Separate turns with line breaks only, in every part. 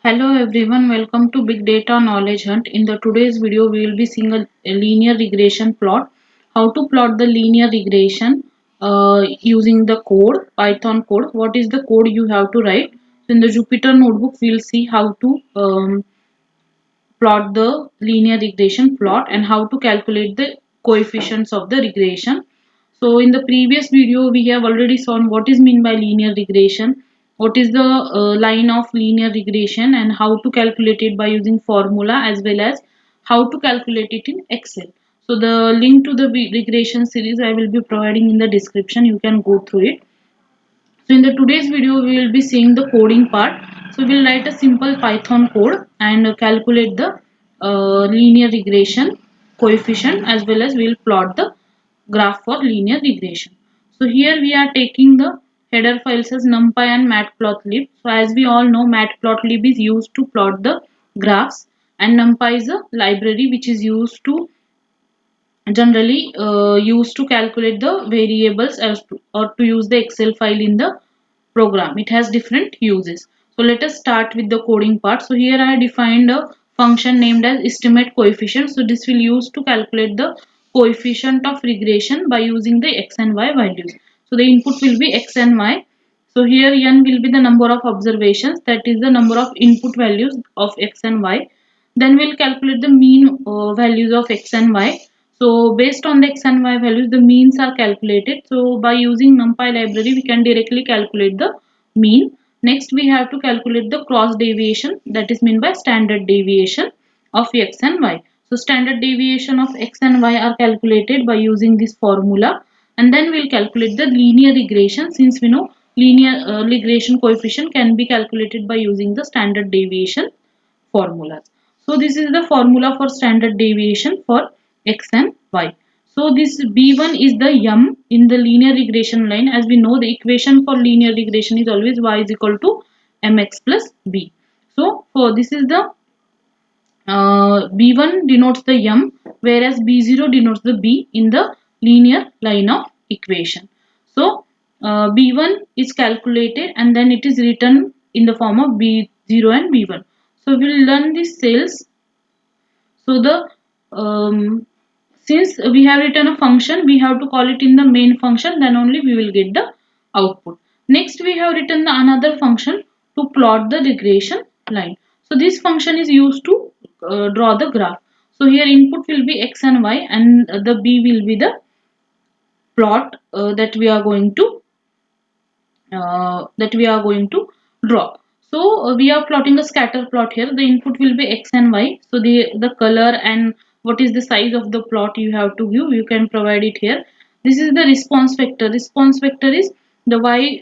Hello everyone, welcome to Big Data Knowledge Hunt. In the today's video, we will be seeing a linear regression plot. How to plot the linear regression using the code, Python code. What is the code you have to write? So in the Jupyter notebook, we will see how to plot the linear regression plot and how to calculate the coefficients of the regression. So in the previous video we have already shown what is mean by linear regression, what is the line of linear regression and how to calculate it by using formula as well as how to calculate it in Excel. So the link to the regression series I will be providing in the description, you can go through it. So in the today's video we will be seeing the coding part. So we'll write a simple Python code and calculate the linear regression coefficient as well as we'll plot the graph for linear regression. So here we are taking the header files as NumPy and Matplotlib. So as we all know, Matplotlib is used to plot the graphs and NumPy is a library which is used to generally used to calculate the variables or to use the Excel file in the program. It has different uses. So let us start with the coding part. So here I defined a function named as estimate coefficient. So this will use to calculate the coefficient of regression by using the x and y values. So the input will be x and y. So here n will be the number of observations, that is the number of input values of x and y. Then we'll calculate the mean values of x and y. So based on the x and y values, the means are calculated. So by using NumPy library, we can directly calculate the mean. Next, we have to calculate the cross deviation, that is mean by standard deviation of x and y. So standard deviation of x and y are calculated by using this formula. And then we'll calculate the linear regression, since we know linear regression coefficient can be calculated by using the standard deviation formulas. So this is the formula for standard deviation for x and y. So this b1 is the m in the linear regression line. As we know, the equation for linear regression is always y is equal to mx plus b. So for this is the b1 denotes the m, whereas b0 denotes the b in the linear line of equation. So b1 is calculated and then it is written in the form of b0 and b1. So we'll learn these cells. So the since we have written a function, we have to call it in the main function, then only we will get the output. Next we have written the another function to plot the regression line. So this function is used to draw the graph. So here input will be x and y and the b will be the plot that we are going to draw. So we are plotting a scatter plot here. The input will be x and y. So the color and what is the size of the plot you have to give, you can provide it here. This is the response vector. Response vector is the y.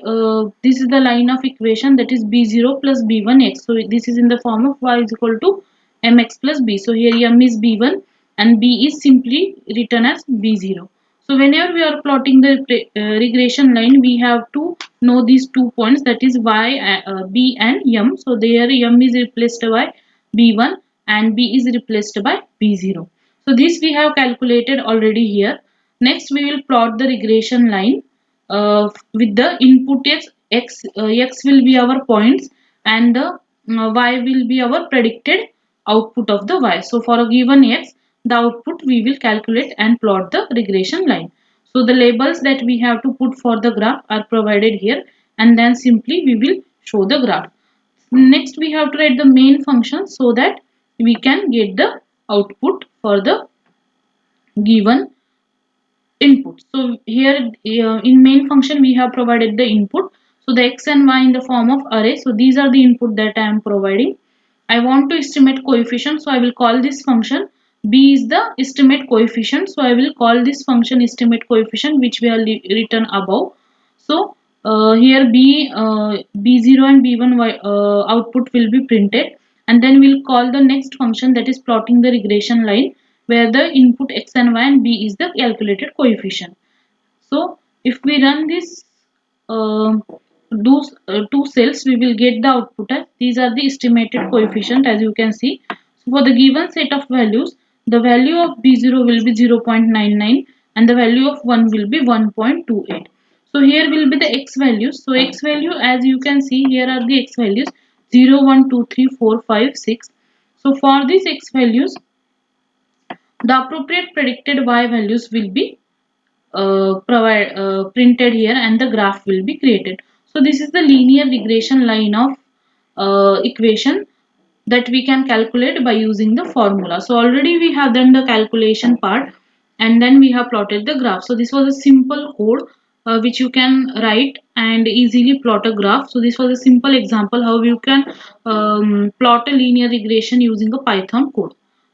This is the line of equation, that is b0 plus b1x. So this is in the form of y is equal to mx plus b. So here m is b1 and b is simply written as b0. So whenever we are plotting the regression line, we have to know these 2 points, that is y, b and m. So there m is replaced by b1 and b is replaced by b0. So this we have calculated already here. Next we will plot the regression line with the input x will be our points and the y will be our predicted output of the y. So for a given x, the output we will calculate and plot the regression line. So the labels that we have to put for the graph are provided here and then simply we will show the graph. Next we have to write the main function so that we can get the output for the given input. So here in main function we have provided the input. So the x and y in the form of array. So these are the input that I am providing. I want to estimate coefficient, so I will call this function. B is the estimate coefficient, so I will call this function estimate coefficient, which we are written above. So here b0 and b1 output will be printed, and then we'll call the next function, that is plotting the regression line, where the input x and y and b is the calculated coefficient. So if we run this those two cells, we will get the output as these are the estimated coefficient, as you can see. So for the given set of values, the value of b0 will be 0.99 and the value of 1 will be 1.28. So here will be the x values. So x value, as you can see, here are the x values. 0, 1, 2, 3, 4, 5, 6. So for these x values, the appropriate predicted y values will be printed here and the graph will be created. So this is the linear regression line of equation that we can calculate by using the formula. So already we have done the calculation part and then we have plotted the graph. So this was a simple code which you can write and easily plot a graph. So this was a simple example how you can plot a linear regression using a Python code.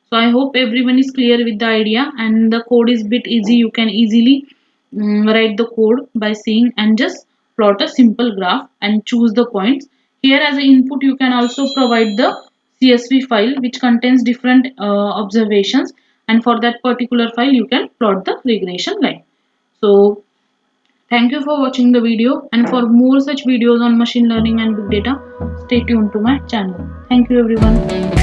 So I hope everyone is clear with the idea, and the code is bit easy. You can easily write the code by seeing and just plot a simple graph and choose the points. Here as an input you can also provide the CSV file which contains different observations, and for that particular file you can plot the regression line. So thank you for watching the video, and for more such videos on machine learning and big data, stay tuned to my channel. Thank you everyone.